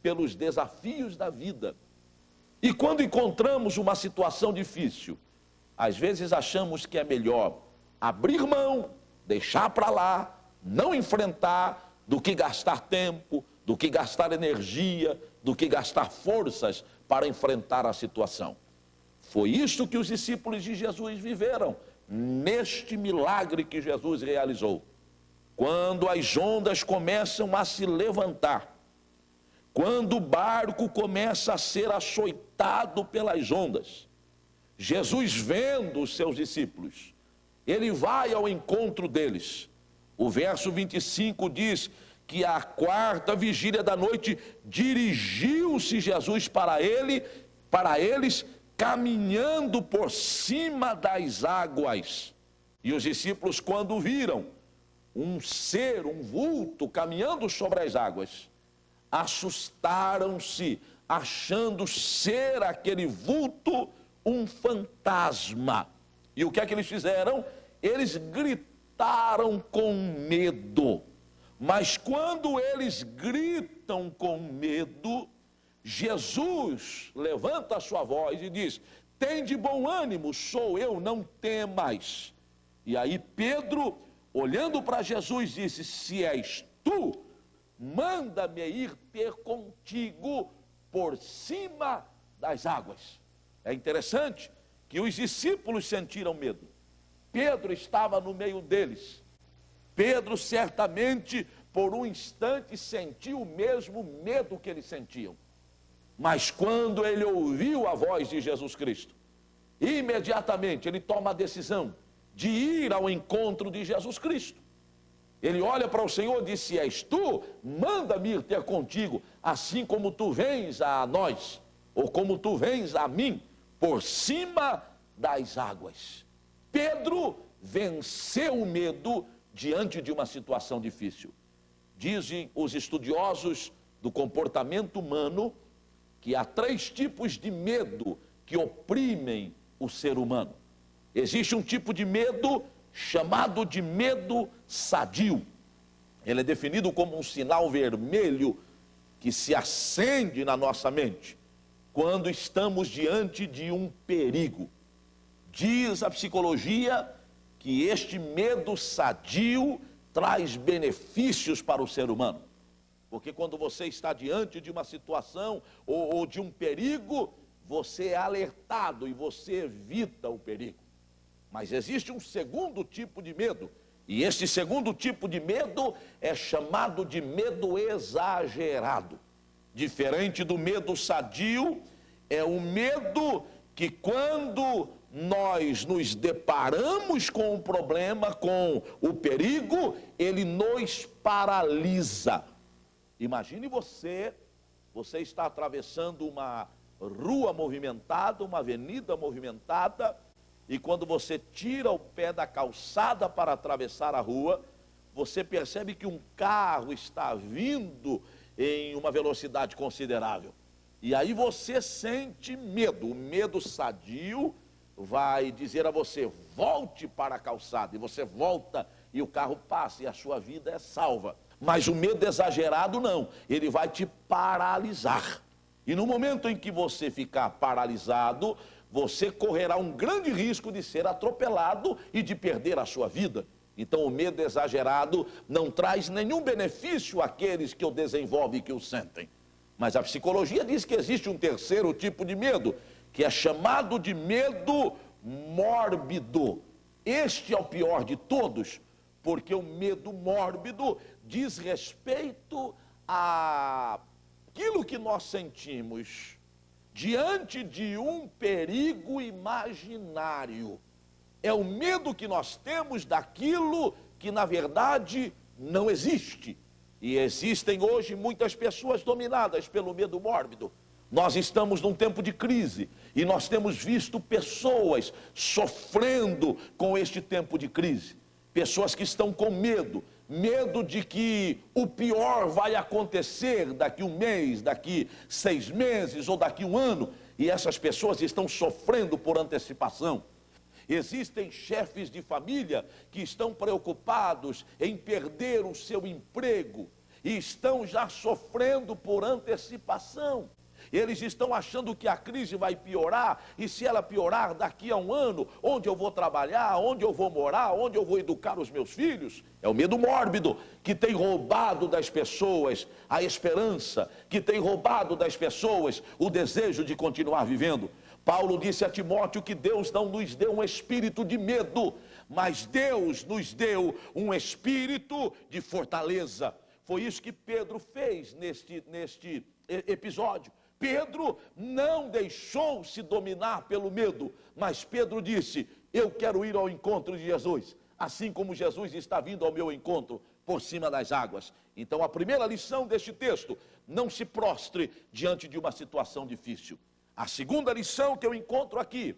pelos desafios da vida. E quando encontramos uma situação difícil, às vezes achamos que é melhor abrir mão, deixar para lá, não enfrentar, do que gastar tempo, do que gastar energia, do que gastar forças para enfrentar a situação. Foi isso que os discípulos de Jesus viveram neste milagre que Jesus realizou. Quando as ondas começam a se levantar, quando o barco começa a ser açoitado pelas ondas, Jesus, vendo os seus discípulos, ele vai ao encontro deles. O verso 25 diz que à quarta vigília da noite dirigiu-se Jesus para eles, caminhando por cima das águas. E os discípulos, quando viram um vulto caminhando sobre as águas, assustaram-se, achando ser aquele vulto um fantasma. E o que é que eles fizeram? Eles gritaram com medo. Mas quando eles gritam com medo, Jesus levanta a sua voz e diz: tem de bom ânimo, sou eu, não temas. E aí Pedro, olhando para Jesus, disse: se és tu, manda-me ir ter contigo por cima das águas. É interessante que os discípulos sentiram medo. Pedro estava no meio deles. Pedro certamente, por um instante, sentiu o mesmo medo que eles sentiam. Mas quando ele ouviu a voz de Jesus Cristo, imediatamente ele toma a decisão de ir ao encontro de Jesus Cristo. Ele olha para o Senhor e diz: se és tu, manda-me ir ter contigo, assim como tu vens a nós, ou como tu vens a mim, por cima das águas. Pedro venceu o medo diante de uma situação difícil. Dizem os estudiosos do comportamento humano que há 3 tipos de medo que oprimem o ser humano. Existe um tipo de medo chamado de medo sadio. Ele é definido como um sinal vermelho que se acende na nossa mente quando estamos diante de um perigo. Diz a psicologia que este medo sadio traz benefícios para o ser humano. Porque quando você está diante de uma situação ou de um perigo, você é alertado e você evita o perigo. Mas existe um segundo tipo de medo, e este segundo tipo de medo é chamado de medo exagerado. Diferente do medo sadio, é o medo que quando nós nos deparamos com o problema, com o perigo, ele nos paralisa. Imagine você está atravessando uma rua movimentada, uma avenida movimentada, e quando você tira o pé da calçada para atravessar a rua, você percebe que um carro está vindo em uma velocidade considerável. E aí você sente medo. O medo sadio vai dizer a você: volte para a calçada. E você volta e o carro passa e a sua vida é salva. Mas o medo exagerado não, ele vai te paralisar. E no momento em que você ficar paralisado, você correrá um grande risco de ser atropelado e de perder a sua vida. Então o medo exagerado não traz nenhum benefício àqueles que o desenvolvem e que o sentem. Mas a psicologia diz que existe um terceiro tipo de medo, que é chamado de medo mórbido. Este é o pior de todos, porque o medo mórbido diz respeito àquilo que nós sentimos diante de um perigo imaginário. É o medo que nós temos daquilo que na verdade não existe. E existem hoje muitas pessoas dominadas pelo medo mórbido. Nós estamos num tempo de crise e nós temos visto pessoas sofrendo com este tempo de crise. Pessoas que estão com medo de que o pior vai acontecer daqui um mês, daqui 6 meses ou daqui um ano. E essas pessoas estão sofrendo por antecipação. Existem chefes de família que estão preocupados em perder o seu emprego e estão já sofrendo por antecipação. Eles estão achando que a crise vai piorar, e se ela piorar daqui a um ano, onde eu vou trabalhar, onde eu vou morar, onde eu vou educar os meus filhos? É o medo mórbido que tem roubado das pessoas a esperança, que tem roubado das pessoas o desejo de continuar vivendo. Paulo disse a Timóteo que Deus não nos deu um espírito de medo, mas Deus nos deu um espírito de fortaleza. Foi isso que Pedro fez neste episódio. Pedro não deixou-se dominar pelo medo, mas Pedro disse: eu quero ir ao encontro de Jesus, assim como Jesus está vindo ao meu encontro por cima das águas. Então a primeira lição deste texto: não se prostre diante de uma situação difícil. A segunda lição que eu encontro aqui: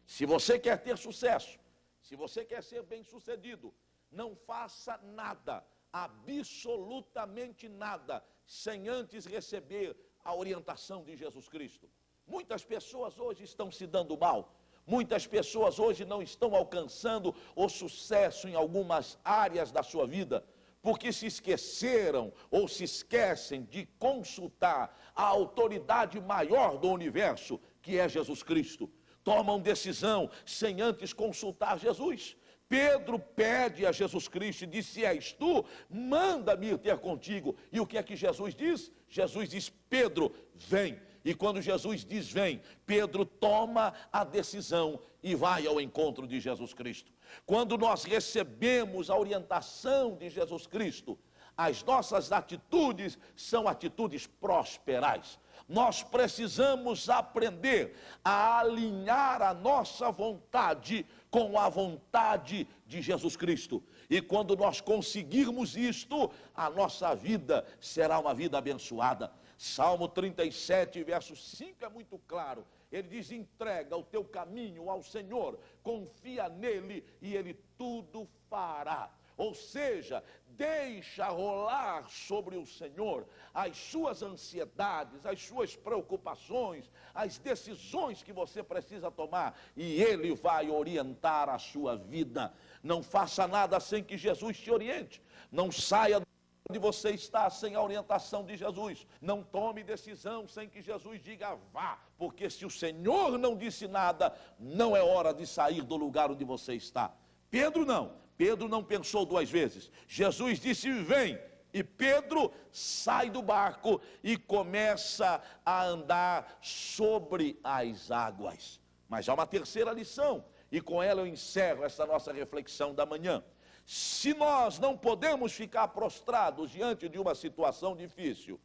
se você quer ter sucesso, se você quer ser bem-sucedido, não faça nada, absolutamente nada, sem antes receber a orientação de Jesus Cristo. Muitas pessoas hoje estão se dando mal, muitas pessoas hoje não estão alcançando o sucesso em algumas áreas da sua vida, porque se esqueceram ou se esquecem de consultar a autoridade maior do universo, que é Jesus Cristo. Tomam decisão sem antes consultar Jesus. Pedro pede a Jesus Cristo e diz: se és tu, manda-me ir ter contigo. E o que é que Jesus diz? Jesus diz: Pedro, vem. E quando Jesus diz vem, Pedro toma a decisão e vai ao encontro de Jesus Cristo. Quando nós recebemos a orientação de Jesus Cristo, as nossas atitudes são atitudes prosperais. Nós precisamos aprender a alinhar a nossa vontade com a vontade de Jesus Cristo. E quando nós conseguirmos isto, a nossa vida será uma vida abençoada. Salmo 37, verso 5 é muito claro. Ele diz: entrega o teu caminho ao Senhor, confia nele e ele tudo fará. Ou seja, deixa rolar sobre o Senhor as suas ansiedades, as suas preocupações, as decisões que você precisa tomar, e Ele vai orientar a sua vida. Não faça nada sem que Jesus te oriente. Não saia onde você está sem a orientação de Jesus. Não tome decisão sem que Jesus diga vá, porque se o Senhor não disse nada, não é hora de sair do lugar onde você está. Pedro não pensou duas vezes. Jesus disse vem, e Pedro sai do barco e começa a andar sobre as águas. Mas há uma terceira lição, e com ela eu encerro essa nossa reflexão da manhã. Se nós não podemos ficar prostrados diante de uma situação difícil,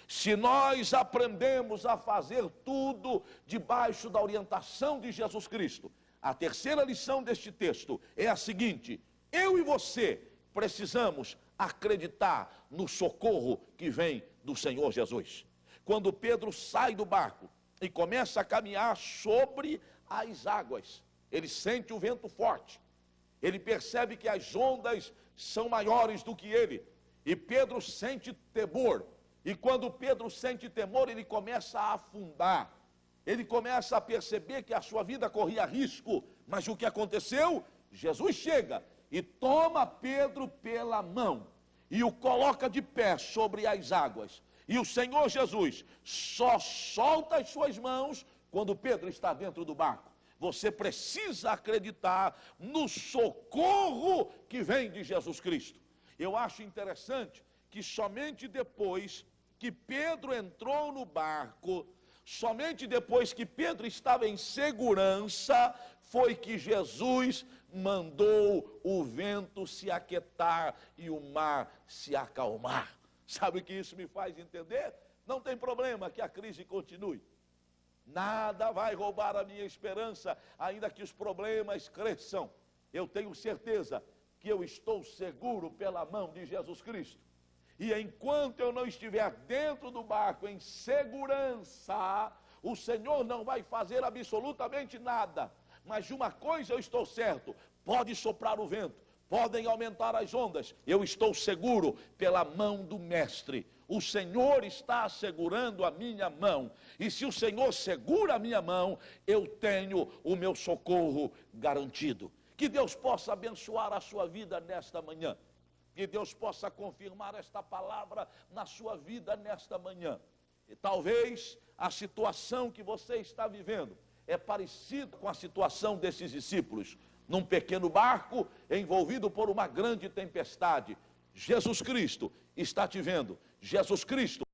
se nós aprendemos a fazer tudo debaixo da orientação de Jesus Cristo, a terceira lição deste texto é a seguinte: eu e você precisamos acreditar no socorro que vem do Senhor Jesus. Quando Pedro sai do barco e começa a caminhar sobre as águas, ele sente o vento forte, ele percebe que as ondas são maiores do que ele, e Pedro sente temor, e quando Pedro sente temor, ele começa a afundar, ele começa a perceber que a sua vida corria risco. Mas o que aconteceu? Jesus chega e toma Pedro pela mão e o coloca de pé sobre as águas, e o Senhor Jesus só solta as suas mãos quando Pedro está dentro do barco. Você precisa acreditar no socorro que vem de Jesus Cristo. Eu acho interessante que somente depois que Pedro entrou no barco, somente depois que Pedro estava em segurança, foi que Jesus mandou o vento se aquietar e o mar se acalmar. Sabe o que isso me faz entender? Não tem problema que a crise continue. Nada vai roubar a minha esperança, ainda que os problemas cresçam. Eu tenho certeza que eu estou seguro pela mão de Jesus Cristo. E enquanto eu não estiver dentro do barco em segurança, o Senhor não vai fazer absolutamente nada. Mas de uma coisa eu estou certo: pode soprar o vento, podem aumentar as ondas, eu estou seguro pela mão do Mestre. O Senhor está segurando a minha mão, e se o Senhor segura a minha mão, eu tenho o meu socorro garantido. Que Deus possa abençoar a sua vida nesta manhã. Que Deus possa confirmar esta palavra na sua vida nesta manhã. E talvez a situação que você está vivendo é parecida com a situação desses discípulos, num pequeno barco envolvido por uma grande tempestade. Jesus Cristo está te vendo. Jesus Cristo